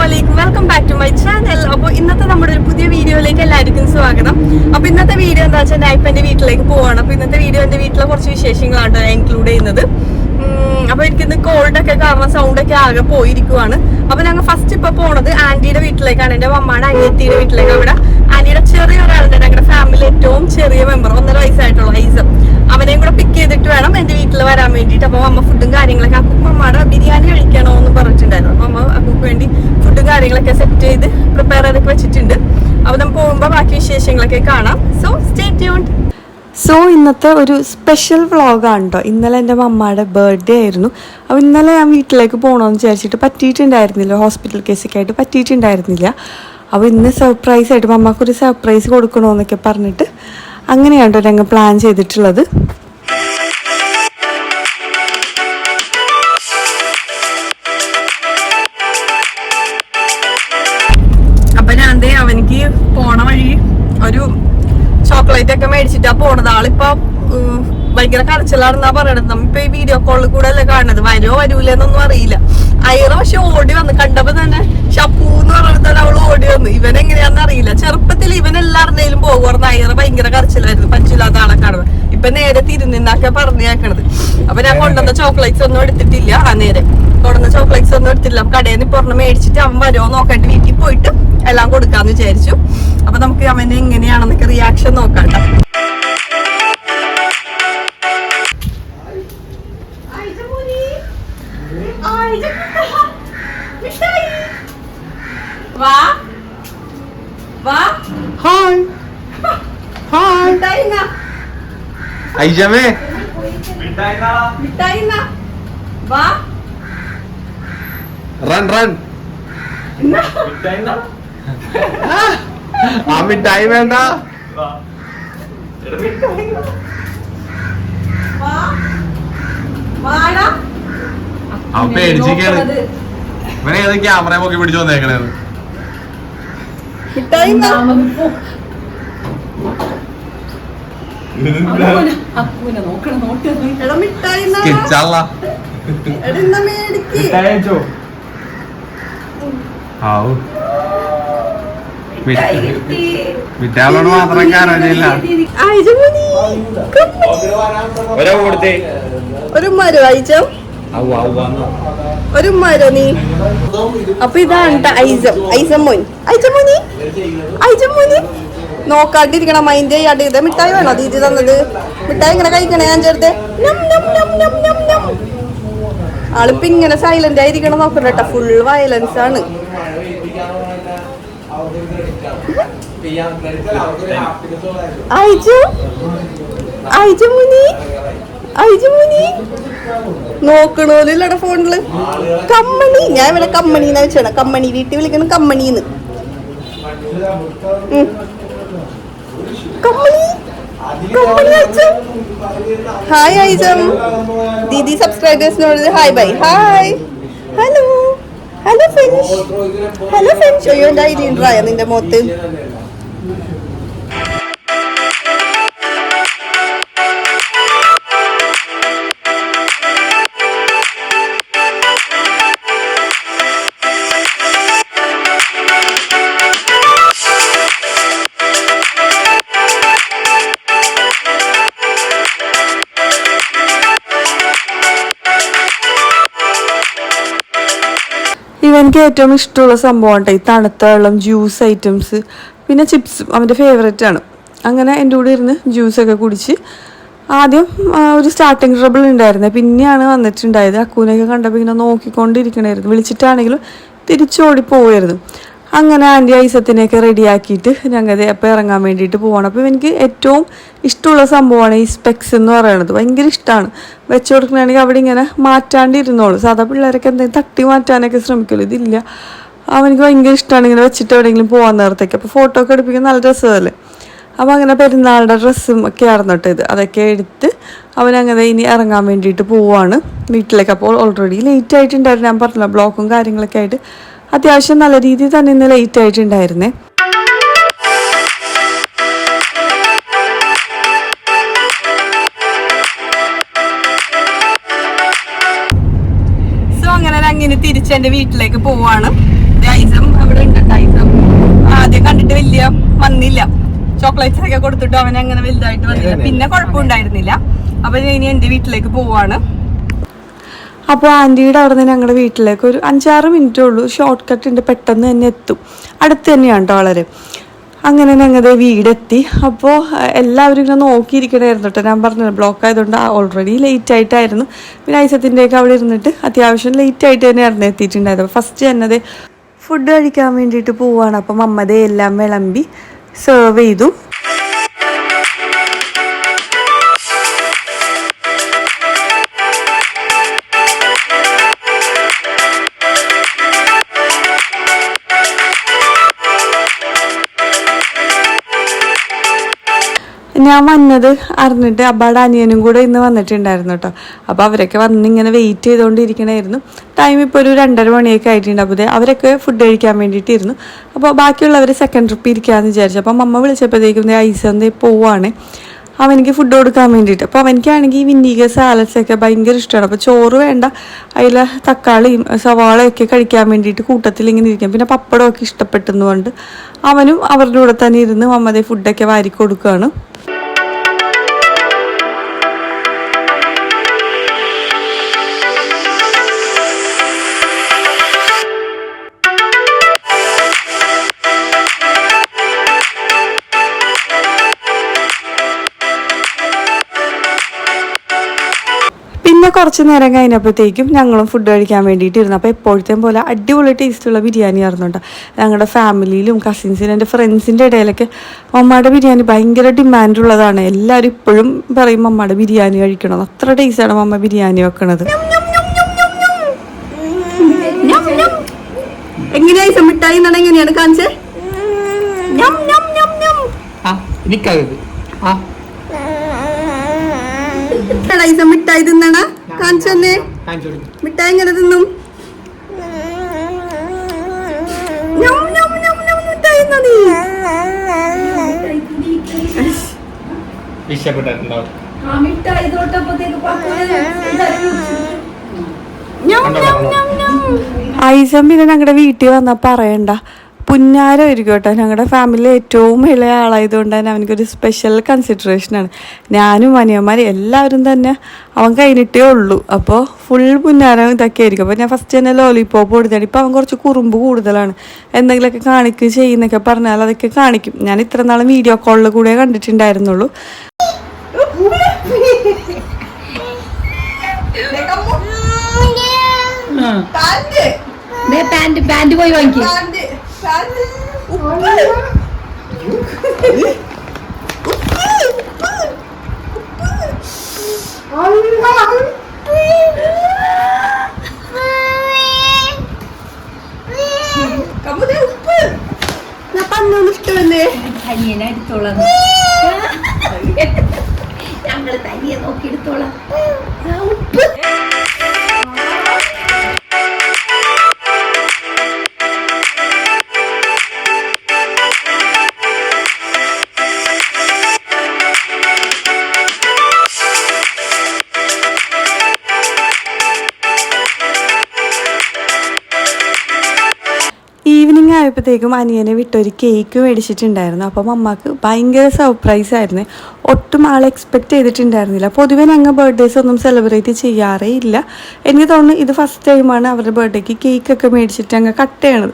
Assalamualaikum, welcome back to my channel. അപ്പോൾ ഇന്നത്തെ നമ്മുടെ ഒരു പുതിയ വീഡിയോയിലേക്ക് എല്ലാവർക്കും സ്വാഗതം. അപ്പോൾ ഇന്നത്തെ വീഡിയോ എന്താ വെച്ചാൽ ഞാൻ ഇപ്പം എൻ്റെ വീട്ടിലേക്ക് പോവാണ്. അപ്പോൾ ഇന്നത്തെ വീഡിയോ എൻ്റെ വീട്ടിലെ കുറച്ച് വിശേഷങ്ങളാണ് ഞാൻ ഇൻക്ലൂഡ് ചെയ്യുന്നത്. അപ്പോൾ എനിക്കിന്ന് കോൾഡൊക്കെ കാരണം സൗണ്ടൊക്കെ ആകെ പോയിരിക്കുവാണ്. അപ്പോൾ ഞങ്ങൾ ഫസ്റ്റ് ഇപ്പോൾ പോണത് ആൻറ്റിയുടെ വീട്ടിലേക്കാണ്, എൻ്റെ അമ്മയുടെ അനിയത്തിയുടെ വീട്ടിലേക്ക്. അവിടെ ആൻറ്റിയുടെ ചെറിയൊരാളുണ്ട്, ഞങ്ങളുടെ ഫാമിലി ഏറ്റവും ചെറിയ മെമ്പർ, 1.5 വയസ്സായിട്ടുള്ള ഐസം. അവനെയും കൂടെ പിക്ക് ചെയ്തിട്ട് വേണം എൻ്റെ വീട്ടിൽ വരാൻ വേണ്ടിയിട്ട്. അപ്പോൾ അമ്മ ഫുഡും കാര്യങ്ങളൊക്കെ അപ്പൂക്ക് അമ്മയുടെ ബിരിയാണി കഴിക്കണോ എന്ന് പറഞ്ഞിട്ടുണ്ടായിരുന്നു. അപ്പോൾ അമ്മ അപ്പൂക്ക് വേണ്ടി ഫുഡും കാര്യങ്ങളൊക്കെ സെറ്റ് ചെയ്ത് പ്രിപ്പയർ ചെയ്തൊക്കെ വെച്ചിട്ടുണ്ട്. അപ്പോൾ നമ്മൾ പോകുമ്പോൾ ബാക്കി വിശേഷങ്ങളൊക്കെ കാണാം. So stay tuned. സോ ഇന്നത്തെ ഒരു സ്പെഷ്യൽ വ്ളോഗാണ് കേട്ടോ. ഇന്നലെ എൻ്റെ അമ്മയുടെ ബർത്ത്ഡേ ആയിരുന്നു. അപ്പോൾ ഇന്നലെ ഞാൻ വീട്ടിലേക്ക് പോകണമെന്ന് വിചാരിച്ചിട്ട് പറ്റിയിട്ടുണ്ടായിരുന്നില്ല, ഹോസ്പിറ്റൽ കേസൊക്കെ ആയിട്ട് പറ്റിയിട്ടുണ്ടായിരുന്നില്ല. അപ്പോൾ ഇന്ന് സർപ്രൈസ് ആയിട്ട് അമ്മക്കൊരു സർപ്രൈസ് കൊടുക്കണമെന്നൊക്കെ പറഞ്ഞിട്ട് അങ്ങനെയാണ് കേട്ടോ ഞങ്ങൾ പ്ലാൻ ചെയ്തിട്ടുള്ളത്. അപ്പം ഞാൻ അവനിക്ക് പോണ വഴി ഒരു ചോക്ലേറ്റ് ഒക്കെ മേടിച്ചിട്ടാ പോണത്. ആളിപ്പോ ഭയങ്കര കരച്ചിലാണെന്നാ പറയണത്. നമ്മിപ്പോ ഈ വീഡിയോ കോളിൽ കൂടെ അല്ലേ കാണുന്നത്, വരുമോ വരൂലെന്നൊന്നും അറിയില്ല. അയറ പക്ഷെ ഓടി വന്ന് കണ്ടപ്പോ തന്നെ ഷപ്പൂ എന്ന് പറഞ്ഞിട്ട് അവള് ഓടി വന്നു. ഇവനെങ്ങനെയാന്ന് അറിയില്ല. ചെറുപ്പത്തിൽ ഇവൻ എല്ലാവരുടെയിലും പോകുമായിരുന്നു. അയറ ഭയങ്കര കരച്ചിലായിരുന്നു, പഞ്ചില്ലാത്ത ആളെ കാണുന്നത്. ഇപ്പൊ നേരെ തിരുനിന്നൊക്കെ പറഞ്ഞേക്കണത്. അപ്പൊ ഞാൻ കൊണ്ടുവന്ന ചോക്ലേറ്റ്സ് ഒന്നും എടുത്തിട്ടില്ല. നേരെ കൊണ്ടുവന്ന ചോക്ലേറ്റ്സ് ഒന്നും എടുത്തിട്ടില്ല. കടയിൽ നിന്ന് ഇപ്പൊ ഒരെണ്ണം മേടിച്ചിട്ട് അവൻ വരുമോ നോക്കാണ്ട് വീട്ടിൽ പോയിട്ട് എല്ലാം കൊടുക്കാന്ന് വിചാരിച്ചു. അപ്പൊ നമുക്ക് അവന് എങ്ങനെയാണെന്നൊക്കെ റിയാക്ഷൻ നോക്കാം കേട്ടോ. ഐജമേ റൺ റൺ ആ മിഠായി വേണ്ട. അപ്പൊ പേടിച്ചിരിക്കാണ് ഇവനെ. ഏത് ക്യാമറ നോക്കി പിടിച്ചു വന്നേക്കണേന്ന്. മിഠായിലോട് മാത്രം കാണില്ല. ഒരു മരോ ഐജം, ഒരു മരോ നീ. അപ്പൊ ഇതാണ് ഐസം മോൻ. ഐജം മോനി നോക്കാണ്ടിരിക്കണം, മൈൻഡ് ചെയ്യാണ്ട്. ഇത് മിഠായി വേണോ ദീദി തന്നത്? മിഠായി ഇങ്ങനെ കഴിക്കണേ ഞാൻ ചേർത്ത്. ആളിപ്പോ ഇങ്ങനെ സൈലന്റ് ആയിരിക്കണം നോക്കണ്ട കേട്ടോ. ഫുൾ വയലൻസ് ആണ്. നോക്കണോലില്ലട ഫോണില്. കമ്മണി, ഞാൻ ഇവിടെ കമ്മണിന്ന് വെച്ചാണ്. കമ്മണി വീട്ടിൽ വിളിക്കണം കമ്മണിന്ന്. ഹായ് ഐജം. ദീദി സബ്സ്ക്രൈബേഴ്സിനോട് hi bye. Hi, hello, hello ഫെൻഷ്, ഹലോ ഫെൻഷ്. അയ്യോ എൻ്റെ ഐഡി ഉണ്ടായ നിന്റെ മുഖത്ത്. ഇവനിക്ക് ഏറ്റവും ഇഷ്ടമുള്ള സംഭവം ഉണ്ട് ഈ തണുത്ത വെള്ളം, ജ്യൂസ് ഐറ്റംസ്, പിന്നെ ചിപ്സും അവൻ്റെ ഫേവറേറ്റ് ആണ്. അങ്ങനെ എൻ്റെ കൂടെ ഇരുന്ന് ജ്യൂസൊക്കെ കുടിച്ച് ആദ്യം ഒരു സ്റ്റാർട്ടിങ് ട്രബിൾ ഉണ്ടായിരുന്നത്, പിന്നെയാണ് വന്നിട്ടുണ്ടായത്. അക്കൂനെയൊക്കെ കണ്ടപ്പോൾ ഇങ്ങനെ നോക്കിക്കൊണ്ടിരിക്കണമായിരുന്നു. വിളിച്ചിട്ടാണെങ്കിലും തിരിച്ചോടി പോവായിരുന്നു. അങ്ങനെ ആൻറ്റി ഐസത്തിനെയൊക്കെ റെഡിയാക്കിയിട്ട് ഞങ്ങൾ അപ്പോൾ ഇറങ്ങാൻ വേണ്ടിയിട്ട് പോകണം. അപ്പോൾ എനിക്ക് ഏറ്റവും ഇഷ്ടമുള്ള സംഭവമാണ് ഈ സ്പെക്സ് എന്ന് പറയുന്നത്. ഭയങ്കര ഇഷ്ടമാണ്. വെച്ച് കൊടുക്കണമെങ്കിൽ അവിടെ ഇങ്ങനെ മാറ്റാണ്ടിരുന്നോളൂ. സാധാ പിള്ളേരൊക്കെ എന്തെങ്കിലും തട്ടി മാറ്റാനൊക്കെ ശ്രമിക്കുമല്ലോ, ഇതില്ല. അവനിക്ക് ഭയങ്കര ഇഷ്ടമാണ് ഇങ്ങനെ വെച്ചിട്ട് എവിടെയെങ്കിലും പോകാൻ നേരത്തേക്ക്. അപ്പോൾ ഫോട്ടോ ഒക്കെ എടുപ്പിക്കാൻ നല്ല രസമല്ലേ. അപ്പോൾ അങ്ങനെ പെരുന്നാളുടെ ഡ്രസ്സും ഒക്കെ ആയിരുന്നിട്ട് ഇത് അതൊക്കെ എടുത്ത് അവനങ്ങനെ ഇനി ഇറങ്ങാൻ വേണ്ടിയിട്ട് പോവാണ് വീട്ടിലേക്ക്. അപ്പോൾ ഓൾറെഡി ലേറ്റ് ആയിട്ടുണ്ടായിരുന്നു. ഞാൻ പറഞ്ഞില്ല, ബ്ലോക്കും കാര്യങ്ങളൊക്കെ ആയിട്ട് അത്യാവശ്യം നല്ല രീതിയിൽ തന്നെ ഇന്ന് ലേറ്റ് ആയിട്ടുണ്ടായിരുന്നേ. അങ്ങനെ തിരിച്ച് എൻ്റെ വീട്ടിലേക്ക് പോവാണ്. പിന്നെ ഐസം അവിടെ ഉണ്ട്. ഐസം ആദ്യം കണ്ടിട്ട് വലിയ വന്നില്ല, ചോക്ലേറ്റ്സ് ഒക്കെ കൊടുത്തിട്ട് അവൻ അങ്ങനെ വലുതായിട്ട് വന്നില്ല. പിന്നെ കുഴപ്പമുണ്ടായിരുന്നില്ല. അപ്പൊ ഇനി എന്റെ വീട്ടിലേക്ക് പോവാണ്. അപ്പോൾ ആൻറ്റിയുടെ അവിടെ നിന്ന് ഞങ്ങളുടെ വീട്ടിലേക്ക് ഒരു 5-6 മിനിറ്റേ ഉള്ളൂ, ഷോർട്ട് കട്ട് ഉണ്ട്, പെട്ടെന്ന് തന്നെ എത്തും, അടുത്ത് തന്നെയാണ് കേട്ടോ വളരെ. അങ്ങനെ ഞങ്ങളുടെ വീടെത്തി. അപ്പോൾ എല്ലാവരും ഇങ്ങനെ നോക്കിയിരിക്കണമായിരുന്നു കേട്ടോ. ഞാൻ പറഞ്ഞത് ബ്ലോക്ക് ആയതുകൊണ്ട് ഓൾറെഡി ലേറ്റ് ആയിട്ടായിരുന്നു. പിന്നെ ഐസത്തിൻ്റെയൊക്കെ അവിടെ ഇരുന്നിട്ട് അത്യാവശ്യം ലേറ്റ് ആയിട്ട് തന്നെയായിരുന്നു എത്തിയിട്ടുണ്ടായത്. അപ്പോൾ ഫസ്റ്റ് തന്നെ ഫുഡ് കഴിക്കാൻ വേണ്ടിയിട്ട് പോവുകയാണ്. അപ്പം അമ്മതേ എല്ലാം വിളമ്പി സെർവ് ചെയ്തു. ഞാൻ വന്നത് അറിഞ്ഞിട്ട് അബ്ബാടെ അനിയനും കൂടെ ഇന്ന് വന്നിട്ടുണ്ടായിരുന്നു കേട്ടോ. അപ്പോൾ അവരൊക്കെ വന്ന് ഇങ്ങനെ വെയിറ്റ് ചെയ്തുകൊണ്ടിരിക്കണമായിരുന്നു. ടൈം ഇപ്പോൾ ഒരു 2:30 മണിയൊക്കെ ആയിട്ടുണ്ട്. അപ്പോൾ അവരൊക്കെ ഫുഡ് കഴിക്കാൻ വേണ്ടിയിട്ടിരുന്നു. അപ്പോൾ ബാക്കിയുള്ളവർ സെക്കൻഡ് ട്രിപ്പ് ഇരിക്കാമെന്ന് വിചാരിച്ചു. അപ്പം അമ്മ വിളിച്ചപ്പോഴത്തേക്കും ഐസന്തേ പോവാണ് അവനിക്ക് ഫുഡ് കൊടുക്കാൻ വേണ്ടിയിട്ട്. അപ്പോൾ അവനിക്കാണെങ്കിൽ വിനീഗർ സാലഡ്സൊക്കെ ഭയങ്കര ഇഷ്ടമാണ്. അപ്പോൾ ചോറ് വേണ്ട, അതിൽ തക്കാളിയും സവാളയൊക്കെ കഴിക്കാൻ വേണ്ടിയിട്ട് കൂട്ടത്തിൽ ഇങ്ങനെ ഇരിക്കാം. പിന്നെ പപ്പടമൊക്കെ ഇഷ്ടപ്പെട്ടെന്നുകൊണ്ട് അവനും അവരുടെ കൂടെ തന്നെ ഇരുന്ന് അമ്മതേ ഫുഡൊക്കെ വാരി കൊടുക്കുകയാണ്. പിന്നെ കുറച്ച് നേരം കഴിഞ്ഞപ്പോഴത്തേക്കും ഞങ്ങളും ഫുഡ് കഴിക്കാൻ വേണ്ടിയിട്ടിരുന്നു. അപ്പോൾ എപ്പോഴത്തേയും പോലെ അടിപൊളി ടേസ്റ്റുള്ള ബിരിയാണി ആയിരുന്നുണ്ട്. ഞങ്ങളുടെ ഫാമിലിയിലും കസിൻസിനും എൻ്റെ ഫ്രണ്ട്സിൻ്റെ ഇടയിലൊക്കെ മമ്മയുടെ ബിരിയാണി ഭയങ്കര ഡിമാൻഡുള്ളതാണ്. എല്ലാവരും ഇപ്പോഴും പറയും മമ്മയുടെ ബിരിയാണി കഴിക്കണം, അത്ര ടേസ്റ്റാണ് മമ്മ ബിരിയാണി വെക്കണത്. എങ്ങനെയാ മിഠായി എന്നാണ് എങ്ങനെയാണ് കാണിച്ചേ? മിഠായി തിന്നണ കാണിച്ചു തന്നെ. മിഠായി എങ്ങനെ തിന്നും? മിഠായി ഐസം പിന്നെ ഞങ്ങളുടെ വീട്ടിൽ വന്നാ പറയണ്ട, പുന്നാരമായിരിക്കും കേട്ടോ. ഞങ്ങളുടെ ഫാമിലിയിൽ ഏറ്റവും ഇളയ ആളായതുകൊണ്ട് തന്നെ അവനക്കൊരു സ്പെഷ്യൽ കൺസിഡറേഷനാണ്. ഞാനും അനിയന്മാരും എല്ലാവരും തന്നെ അവൻ കഴിഞ്ഞിട്ടേ ഉള്ളൂ. അപ്പോൾ ഫുൾ പുന്നാരം ഇതൊക്കെ ആയിരിക്കും. അപ്പോൾ ഞാൻ ഫസ്റ്റ് തന്നെ ലോലിപോപ്പ് കൊടുത്താണ്. ഇപ്പോൾ അവൻ കുറച്ച് കുറുമ്പ് കൂടുതലാണ്. എന്തെങ്കിലുമൊക്കെ കാണിക്കുക ചെയ്യുന്നൊക്കെ പറഞ്ഞാൽ അതൊക്കെ കാണിക്കും. ഞാൻ ഇത്ര നാളും വീഡിയോ കോളിൽ കൂടെ കണ്ടിട്ടുണ്ടായിരുന്നുള്ളൂ. പാന്റ് പോയി വാങ്ങിക്കും. ഇഷ്ടമല്ലേ? തനിയനെ എടുത്തോളാം, ഞങ്ങള് തനിയെ നോക്കി എടുത്തോളാം. ഉപ്പ് ഈവനിങ് ആയപ്പോഴത്തേക്കും അനിയനെ വിട്ടൊരു കേക്ക് മേടിച്ചിട്ടുണ്ടായിരുന്നു. അപ്പം അമ്മക്ക് ഭയങ്കര സർപ്രൈസ് ആയിരുന്നു. ഒട്ടും ആൾ എക്സ്പെക്ട് ചെയ്തിട്ടുണ്ടായിരുന്നില്ല. പൊതുവെ ഞങ്ങൾ ബർത്ത്ഡേസ് ഒന്നും സെലിബ്രേറ്റ് ചെയ്യാറേ ഇല്ല. എനിക്ക് തോന്നുന്നു ഇത് ഫസ്റ്റ് ടൈമാണ് അവരുടെ ബർത്ത്ഡേക്ക് കേക്കൊക്കെ മേടിച്ചിട്ട് അങ്ങ് കട്ട് ചെയ്യണത്.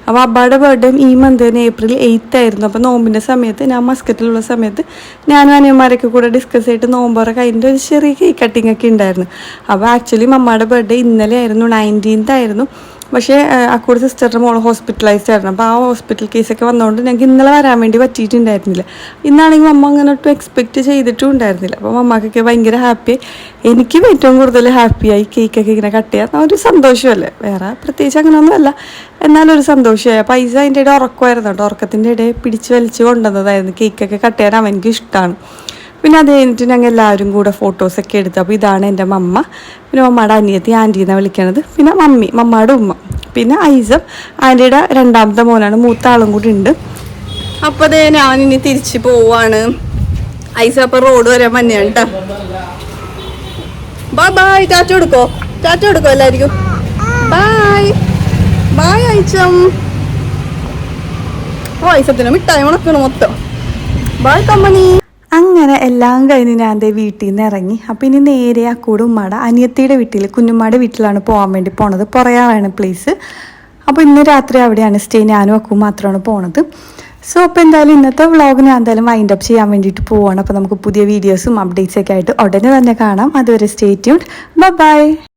അപ്പോൾ അബ്ബയുടെ ബർത്ത്ഡേ ഈ മന്ത് തന്നെ April 8 ആയിരുന്നു. അപ്പോൾ നോമ്പിൻ്റെ സമയത്ത് ഞാൻ മസ്കറ്റിലുള്ള സമയത്ത് ഞാനും അനിയന്മാരൊക്കെ കൂടെ ഡിസ്കസ് ചെയ്തിട്ട് നോമ്പോറെ കഴിഞ്ഞിട്ട് ഒരു ചെറിയ കേക്ക് കട്ടിങ് ഒക്കെ ഉണ്ടായിരുന്നു. അപ്പോൾ ആക്ച്വലി മമ്മയുടെ ബർത്ത്ഡേ ഇന്നലെ ആയിരുന്നു, 19th ആയിരുന്നു. പക്ഷേ അക്കൂടെ സിസ്റ്ററിൻ്റെ മോൾ ഹോസ്പിറ്റലൈസ്ഡ് ആയിരുന്നു. അപ്പോൾ ആ ഹോസ്പിറ്റൽ കേസൊക്കെ വന്നതുകൊണ്ട് ഞങ്ങൾക്ക് ഇന്നലെ വരാൻ വേണ്ടി പറ്റിയിട്ടുണ്ടായിരുന്നില്ല. ഇന്നാണെങ്കിൽ അമ്മ അങ്ങനെ ഒട്ടും എക്സ്പെക്റ്റ് ചെയ്തിട്ടും ഉണ്ടായിരുന്നില്ല. അപ്പോൾ അമ്മക്കൊക്കെ ഭയങ്കര ഹാപ്പി. എനിക്കും ഏറ്റവും കൂടുതൽ ഹാപ്പിയായി. കേക്കൊക്കെ ഇങ്ങനെ കട്ട് ചെയ്യാൻ ഒരു സന്തോഷമല്ലേ, വേറെ പ്രത്യേകിച്ച് അങ്ങനെയൊന്നുമല്ല, എന്നാലും ഒരു സന്തോഷമായി. പൈസ അതിൻ്റെ ഇടയിൽ ഉറക്കമായിരുന്നു കേട്ടോ. ഉറക്കത്തിൻ്റെ ഇടയിൽ പിടിച്ച് വലിച്ച് കൊണ്ടുവന്നതായിരുന്നു. കേക്കൊക്കെ കട്ട് ചെയ്യാൻ അവനിക്ക് ഇഷ്ടമാണ്. പിന്നെ അത് കഴിഞ്ഞിട്ട് ഞങ്ങൾ എല്ലാവരും കൂടെ ഫോട്ടോസൊക്കെ എടുത്തു. അപ്പോൾ ഇതാണ് എൻ്റെ മമ്മ, പിന്നെ മമ്മയുടെ അനിയത്തി ആൻറ്റി എന്നാണ് വിളിക്കണത്, പിന്നെ മമ്മയുടെ ഉമ്മ, പിന്നെ ഐസം ആൻറ്റിയുടെ രണ്ടാമത്തെ മോനാണ്, മൂത്ത ആളും കൂടി ഉണ്ട്. അപ്പോൾ അതേ ഞാനിനി തിരിച്ച് പോവാണ്. ഐസം അപ്പോൾ റോഡ് വരെ മഞ്ഞാണ് കേട്ടോ. ബൈ, ടാറ്റ കൊടുക്കോ എല്ലാവർക്കും. ബൈ ഐസം. പായസത്തിന് മിഠായി ഉണക്കണം മൊത്തം. ബൈ കമ്മണി. അങ്ങനെ എല്ലാം കഴിഞ്ഞ് ഞാൻ ദേ വീട്ടിൽ നിന്ന് ഇറങ്ങി. അപ്പം ഇനി നേരെ അക്കൂടെ ഉമ്മയുടെ അനിയത്തിയുടെ വീട്ടിൽ കുഞ്ഞുമ്മയുടെ വീട്ടിലാണ് പോകാൻ വേണ്ടി പോണത്. പുറയാറാണ് പ്ലേസ്. അപ്പോൾ ഇന്ന് രാത്രി അവിടെയാണ് സ്റ്റേ. ഞാനും അക്കും മാത്രമാണ് പോണത്. സോ അപ്പോൾ എന്തായാലും ഇന്നത്തെ വ്ളോഗ് ഞാൻ എന്തായാലും വൈൻഡ് അപ്പ് ചെയ്യാൻ വേണ്ടിയിട്ട് പോവാണ്. അപ്പോൾ നമുക്ക് പുതിയ വീഡിയോസും അപ്ഡേറ്റ്സൊക്കെ ആയിട്ട് ഉടനെ തന്നെ കാണാം. അതുവരെ സ്റ്റേ ട്യൂൺഡ്. ബൈ.